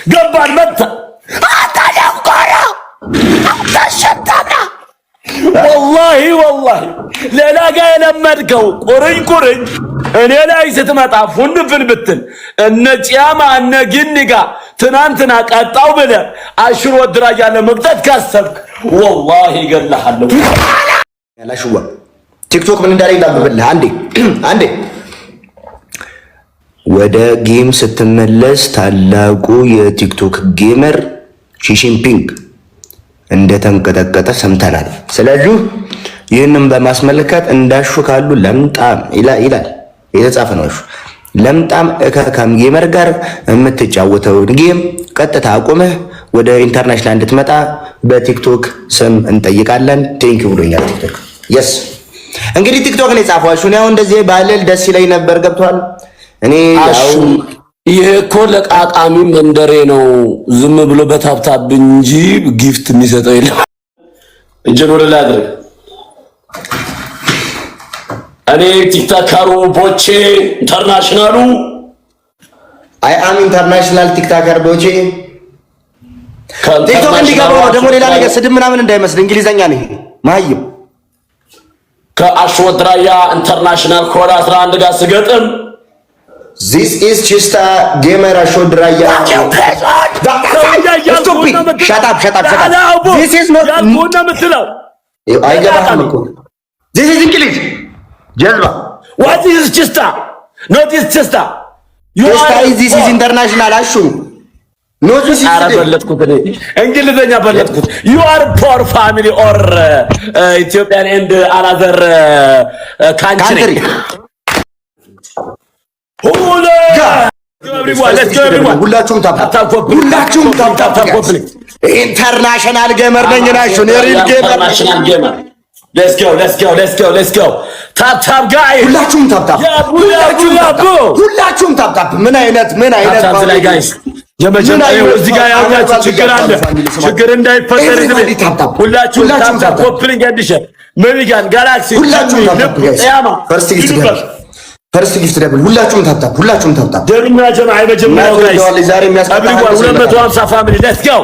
ገባን መጣ አታደምቆራ አታሸተና ወላሂ ሌላ ጋር የለመድከው ቁርኝ እኔ ላይ ስትመጣ ፉንፍን ብትል እነ ጭያማ እነ ጊኒጋ ትናንትና ቀጣው ብለህ አሽሮ ድራያ ለመቅጠት ካሰብክ ወላሂ ገለሃለሁ። ያላሽዋ ቲክቶክ ምን እንዳለ ይላብብልህ። አንዴ ወደ ጌም ስትመለስ ታላቁ የቲክቶክ ጌመር ሺጂንፒንግ እንደተንቀጠቀጠ ሰምተናል። ስለዚህ ይህንን በማስመልከት እንዳሹ ካሉ ለምጣም ይላል የተጻፈ ነው። ለምጣም ከካም ጌመር ጋር የምትጫወተውን ጌም ቀጥታ አቁመህ ወደ ኢንተርናሽናል እንድትመጣ በቲክቶክ ስም እንጠይቃለን። ቴንኪው ብሎኛል ቲክቶክ። የስ እንግዲህ ቲክቶክ ነው የጻፈው። እሺ ነው እንደዚህ ባለል ደስ ይለኝ ነበር። ገብቷል። እኔ ያው ይሄ እኮ ለቃቃሚ መንደሬ ነው። ዝም ብሎ በታብታብ እንጂ ጊፍት የሚሰጠው የለም። እጅን ወደ ላይ አድርግ። እኔ ቲክቶከሩ ቦቼ ኢንተርናሽናሉ አይ አም ኢንተርናሽናል ቲክቶከር ቦቼ ቲክቶክ እንዲገባው ነው። ደግሞ ሌላ ነገር ስድብ ምናምን እንዳይመስል እንግሊዘኛ ነው ይሄ ማይም ከአሽወድራያ ኢንተርናሽናል ኮድ 11 ጋር ስገጥም this is just a gamer አሽወድራያ shut up this is not አይገባም እኮ this is English ጀልባ what is just not is just you are this is international አሹ no this is በለጥኩት እንግሊዘኛ በለጥኩት you are poor family or Ethiopian and another country ሁላችሁም ታፕ ኢንተርናሽናል ጌመር ነኝ ናችሁ ሪል ጌመር let's go ታፕ ጋይ ሁላችሁም ታፕ ምን አይነት ጋይስ የመጀመሪያው እዚህ ጋር ያውቃችሁ ችግር እንዳይፈጠር ሁላችሁም ታፕ ኮፕሊንግ እንዲሸ ሜጋን ጋላክሲ ያማ ፈርስት ጊፍት ደብል ሁላችሁም ታፕ ደርኛ ጀማዓ የመጀመሪያው ጋይስ ዛሬ የሚያስቀጣው 250 ፋሚሊ let's go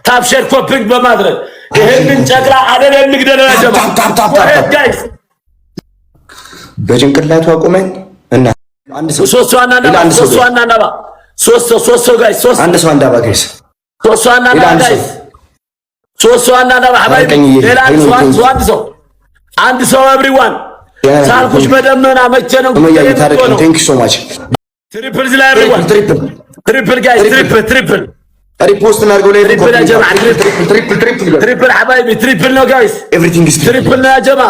ታፕ ሼር ኮፕሊንግ በማድረግ ይሄንን ጨቅላ አደለ እንግደለው ጀማዓ ጋይስ በጭንቅላቱ አቆመኝ እና አንድ ሰው ሶስት ሰው ጋይስ አንድ ሰው አንዳባ ጋይስ ሶስት ሰው አንዳባ ሀባይ ሌላ አንድ ሰው ኤቭሪዋን ሳልኩሽ በደመና መቼ ነው ቴንክ ዩ ሶ ማች ትሪፕል ላይ ኤቭሪዋን ትሪፕል ጋይስ ትሪፕል ሪፖስት እናድርገው ላይ ትሪፕል ሀባይቢ ትሪፕል ነው ጋይስ ኤቭሪቲንግ ኢዝ ትሪፕል ነው ጀማ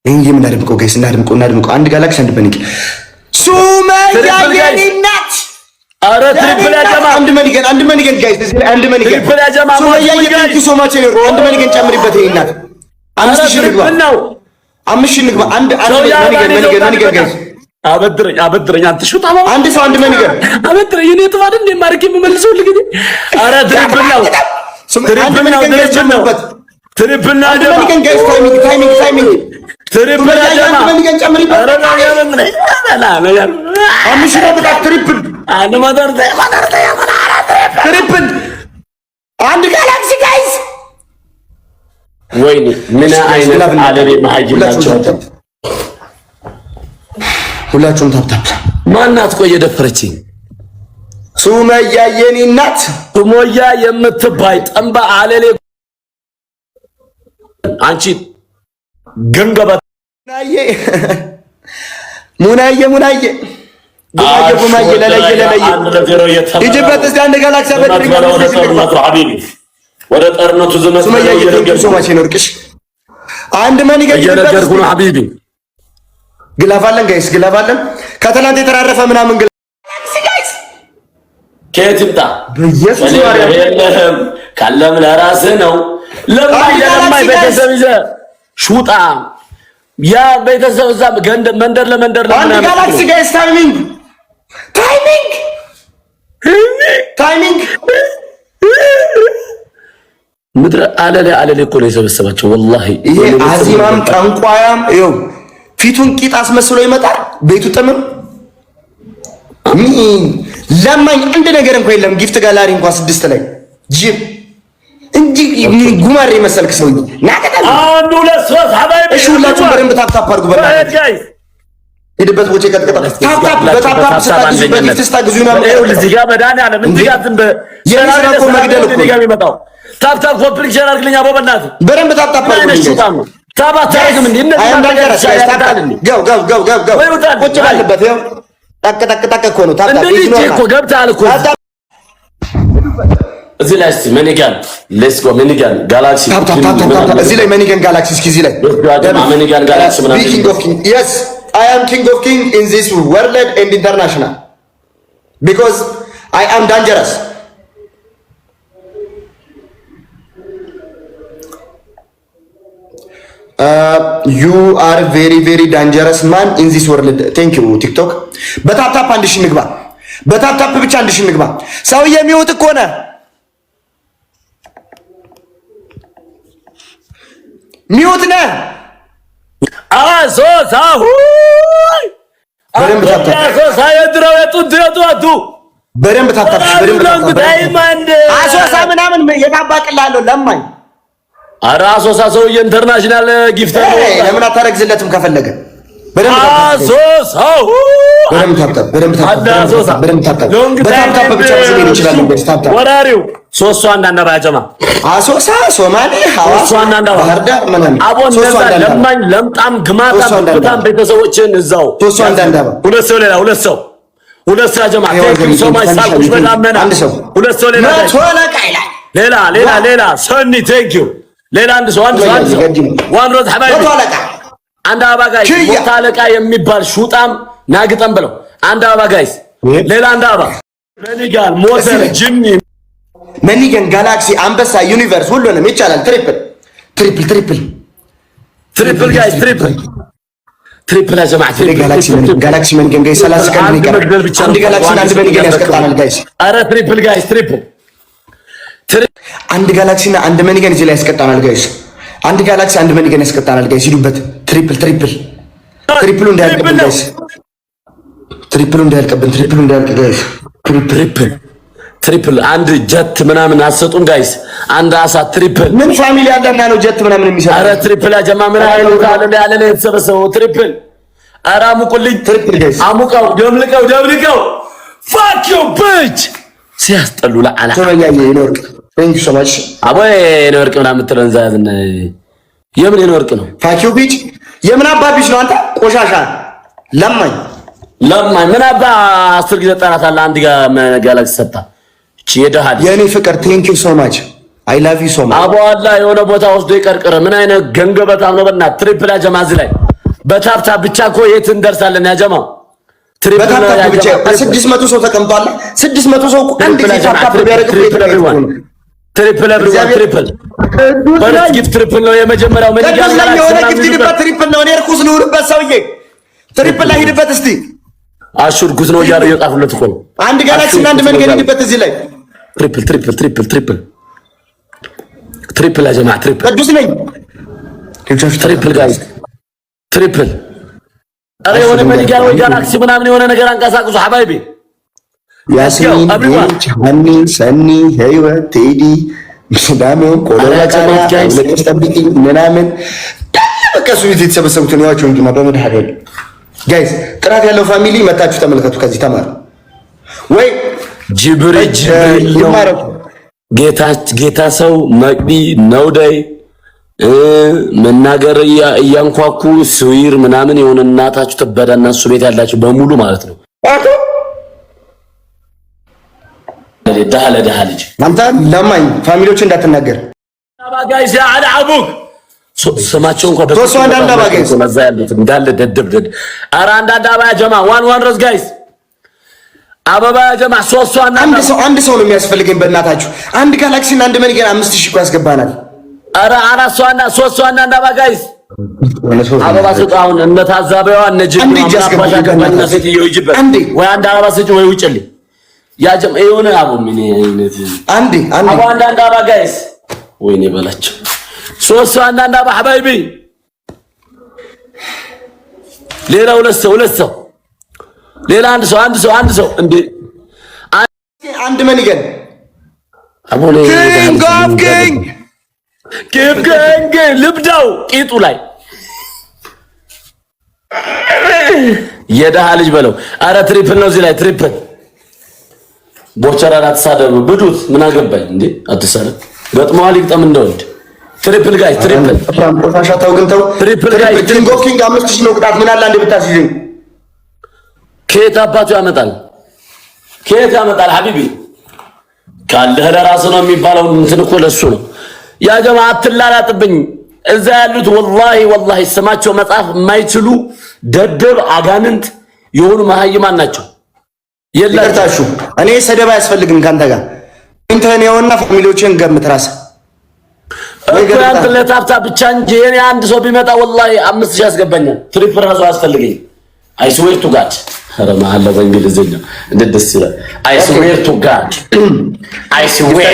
እንጂ ምን አድምቀው ጋይስ እናድምቀው አንድ ጋላክሲ አንድ በኒክ ሱመያ የኔናት አረ ትሪፕል ያ ጀማ አንድ መኒገን ጋይስ እዚህ ላይ አንድ መኒገን ትሪፕል ያ ጀማ ሱመያ ቴንክ ዩ ሶ ማች አንድ መኒገን ጨምሪበት ይሄናት 5000 ንግባ 5000 ንግባ አንድ መኒገን ጋይስ አበድረኝ አንተ ሹታ አንድ ሰው አንድ መኒገን አበድረኝ እኔ ጥፋት እንደ ማርክ የምመልሰው ልግዲ አረ ትሪፕል ነው ትሪፕል ነው መኒገን ጋይስ ታይሚንግ ትሪፕል ያ ጀማ መኒገን ጨምሪበት አረ ነው አምሽ ነው በቃ ትሪፕል አንድ ማደር ትሪፕል አንድ ጋላክሲ ጋይስ ወይኔ ምን አይነት አለቤ ማሃጅም ናቸው። ሁላችሁም ታፕ ማናት ቆይ የደፈረችኝ ሱመያ የኔ እናት ሱመያ የምትባይ ጠንባ አለሌ አንቺ ገንገባ ሙናዬ ለለየ ይጅበት እስቲ አንድ ጋላክሲ አበድሪኝ ወደ ጠርነቱ ዘመን ሱመያ የሶማቼ ነው እርቅሽ አንድ ማን ይገለገርኩ ነው ሐቢቢ ግላፋለን ጋይስ ግላፋለን ከትናንት የተራረፈ ምናምን ጋላክሲ ጋይስ ከየትምጣ በኢየሱስ ማርያም ካለም ለራስ ነው ለማይ ቤተሰብ ይዘህ ሹጣ ያ ቤተሰብ እዛ መንደር ለመንደር አንድ ጋላክሲ ጋይስ ታይሚንግ ምድረ አለለ እኮ ነው የሰበሰባቸው ወላሂ ይሄ አዚማም ጠንቋያም ይኸው ፊቱን ቂጥ አስመስሎ ይመጣል ቤቱ ጥምም ለማኝ አንድ ነገር እንኳን የለም። ጊፍት ጋላሪ እንኳን 6 ላይ ጅብ እንጂ ጉማሬ መሰልክ ሰው ናቀጣል። አንዱ ለሶስ ሐባይቢ እሺ ሁላችሁም በደንብ ታፕታፕ አድርጉ። በእናትህ ሄድበት ወጪ ቀጥቀጣ ታፕታፕ በታፕታፕ ስታግዙ በጊፍት ስታግዙ ነው። እዚህ ጋር መድኃኒዓለም እዚህ ጋር ዝም የራራ እኮ መግደል እኮ እዚህ ጋር የሚመጣው ታፕታፕ ኮምፕሊት ሸር አድርግልኝ አቦ በእናትህ በደንብ ታፕታፕ አድርጉ። ታባት ታረግም እንዴ እነዚህ አንዳንደረስ ጋው ቁጭ ባለበት ያው ታቀጣቀጣቀ እኮ ነው ታፕታፕ እኮ ገብተሃል እኮ እዚህ ላይ እስቲ መኒጋን ሌትስ ጎ መኒጋን ጋላክሲ ታፕታፕ እዚህ ላይ መኒጋን ጋላክሲ እስኪ እዚህ ላይ መኒጋን ጋላክሲ ምናምን ኪንግ ኦፍ ኪንግ yes I am king of king in this world and international because I am dangerous. You are very very dangerous man in this world. Thank you TikTok. በታፕታፕ አንድ ሺህ ንግባ። በታፕታፕ ብቻ አንድ ሺህ ንግባ። ሰው የሚወጥ እኮ ነው። ሚውት ነህ። አሶሳሁ በደንብ ታፕታፕ አሶሳ የድረው የጡቱ በደንብ ታፕታፕ በደንብ ዳይመንድ አሶሳ ምናምን የታባቅላለሁ ለማኝ ኧረ አሶሳ ሰውዬ ኢንተርናሽናል ጊፍት ነው። ለምን አታረግዝለትም ከፈለገ? በደንብ አሶሳው በደንብ ታፕታፕ በደንብ ታፕታፕ በታፕታፕ ብቻ መዝለል ይችላል። በታፕታፕ ወራሪው ሶስቱ አንዳንድ ባያጀማ አሶሳ ሶማሌ ሐዋሳ ባህር ዳር ምናምን አቦን ነዛ ለማኝ ለምጣም ግማታ በጣም ቤተሰቦችን እዛው ሶስቱ አንዳንድ ሁለት ሰው ሌላ ሁለት ሰው ያጀማ ቴንክ ሶ ማች ሳልኩሽ በላመና አንድ ሰው ሁለት ሰው ሌላ ሌላ ሰኒ ቴንክ ዩ ሌላ አንድ ሰው ዋን ሮዝ ሐባይቢ አንድ አበባ ጋይስ ሞታ አለቃ የሚባል ሹጣም ናግጠም ብለው አንድ አበባ ጋይስ ሌላ አንድ አበባ መኒጋን ሞተር ጂሚ መኒጋን ጋላክሲ አንበሳ ዩኒቨርስ ሁሉንም ይቻላል። ትሪፕል ጋይስ ትሪፕል ያ ጀማዓ ጋላክሲ መኒጋን ጋይስ 30 ቀን ይቀር አንድ ጋላክሲ አንድ መኒጋን ያስቀጣናል ጋይስ። አረ ትሪፕል ጋይስ አንድ ጋላክሲ እና አንድ መኒጋን እዚህ ላይ ያስቀጣናል ጋይስ። አንድ ጋላክሲ አንድ መኒጋን ያስቀጣናል ጋይስ። ሂዱበት ትሪፕሉ እንዳያልቅብን ጋይስ። ትሪፕሉ እንዳያልቅ ጋይስ። ትሪፕል አንድ ጀት ምናምን አሰጡን ጋይስ። አንድ አሳ ትሪፕል ምን ፋሚሊ ያለና ነው ጀት ምናምን የሚሰራ? አረ ትሪፕል አጀማ ምን አይሉ ካለ ያለ ነው የተሰበሰበው ትሪፕል። አረ አሙቁልኝ ትሪፕል ጋይስ። አሙቀው ደብልቀው ፋክ ዩ ቢች ሲያስጠሉ ለአላ ተወያየ ይኖርክ ቴንክ ዩ ሶ ማች አቦይ ይኖርክ ምናምን የምትረንዛዝነ የምን ይኖርክ ነው? ፋክ ዩ ቢች የምን አባ ቢች ነው አንተ ቆሻሻ ለማኝ ምን አባ 10 ጊዜ ጠራታለህ። አንድ ጋላክሲ ሰጣ የደሃድ የኔ ፍቅር ቴንክ ዩ ሶ ማች አይ ላቭ ዩ ሶ ማች አቦ አላ የሆነ ቦታ ወስዶ ይቀርቅረ ምን አይነት ገንገበታም ነው በእናት ትሪፕል ያጀማ እዚህ ላይ በታፕታፕ ብቻ እኮ የት እንደርሳለን ያጀማው በታፕታፕ ብቻ 600 ሰው ተቀምጧል 600 ሰው አንድ ጊዜ ታፕታፕ ቢያደርግ ትሪፕል በረት ጊፍት ትሪፕል ነው የመጀመሪያው ምን ይያዛል የሆነ ጊፍት ሊባት ትሪፕል ነው እኔ እርኩስ ልሁንበት ሰውዬ ትሪፕል ላይ ሂድበት እስቲ አሹር ጉዝ ነው ያለው የጣፉለት እኮ አንድ ጋላክሲ እና አንድ መንገድ ሂድበት እዚህ ላይ ትሪፕል ያጀማ ቅዱስ ነኝ ትሪፕል ጋይስ ትሪፕል አረ የሆነ መንገድ ወይ ጋላክሲ ምናምን የሆነ ነገር አንቀሳቅሱ ሐባይቢ ያስሚን ቻኒ ሰኒ ህይወት ቴዲ ምናምን ኮሎራቃና ለተጠብቂ ምናምን በቃ ሱዊት የተሰበሰቡት ነው ያቸው እንጂ በመድሃሪያል ጋይስ ጥራት ያለው ፋሚሊ መጣችሁ ተመልከቱ። ከዚህ ተማሩ ወይ ጅብሪል ይማረኩ ጌታ ሰው መቅዲ ነውዳይ መናገር እያንኳኩ ስዊር ምናምን የሆነ እናታችሁ ተበዳና እሱ ቤት ያላችሁ በሙሉ ማለት ነው። ደሃ ልጅ አንተ ለማኝ ፋሚሊዎች እንዳትናገር አባጋይስ ያለ አቡክ ስማቸው እንኳን በሶስት አንዳንድ አባጋይስ ማዛ ያሉት እንዳለ ደደብ አራ አንዳንድ አባ ጀማ ዋን ሮዝ ጋይስ አበባ ጀማ ሶስት አንድ ሰው ነው የሚያስፈልገኝ በእናታችሁ አንድ ጋላክሲ እና አንድ መንገድ 5000 እኮ ያስገባናል። አራ አራት ሶስት አንዳንድ አባ ጋይስ አበባ ስጣውን እነ ታዛበዋ እነ ጅብ አባሻ ገባና ሴትዮ ይጅበት ወይ አንድ አበባ ስጭ ወይ ውጭልኝ ያጀም የሆነ አቡ ምን አይነት አንዴ አቡ አንዳንድ አባ ጋይስ ወይኔ በላቸው ሶስት አንዳንድ አባ ሐባይቢ ሌላ ሁለት ሰው ሌላ አንድ ሰው እንዴ አንድ መንገን አቦሌ ኪንግ ኦፍ ኪንግ ልብዳው ቂጡ ላይ የደሃ ልጅ በለው። አረ ትሪፕል ነው እዚህ ላይ ትሪፕል። ቦቸራ አትሳደብ ብዱት ምን አገባኝ እንዴ አትሳደብ። ገጥመዋል ይቅጠም እንደወድ ትሪፕል ጋይ ትሪፕል ቆሻሻ ተው ግን ተው። ትሪፕል ጋይ ኪንግ ኦፍ ኪንግ 5000 ነው ቅጣት። ምን አለ አንዴ ብታስይዘኝ። ከየት አባቱ ያመጣል? ከየት ያመጣል? ሐቢቢ ካለህ ለራስህ ነው የሚባለው። እንትን እኮ ለሱ ነው። ያ ጀማ አትላላጥብኝ። እዛ ያሉት ወላሂ ስማቸው መጻፍ የማይችሉ ደደብ አጋንንት የሆኑ መሀይማን ናቸው። ይቅርታሹ እኔ ሰደባ አያስፈልግም ካንተ ጋር እንተን የሆነና ፋሚሊዎችን ገምት ራስህ እኮ ለታፍታ ብቻ እንጂ እኔ አንድ ሰው ቢመጣ ወላሂ 5000 ያስገባኛል። ትሪፕል ራሱ አያስፈልገኝ። አይ ስዌር ቱ ጋድ ኧረ መሀል በእንግሊዝኛ እንዴት ደስ ይላል። አይ ስዌር ቱ ጋድ አይ ስዌር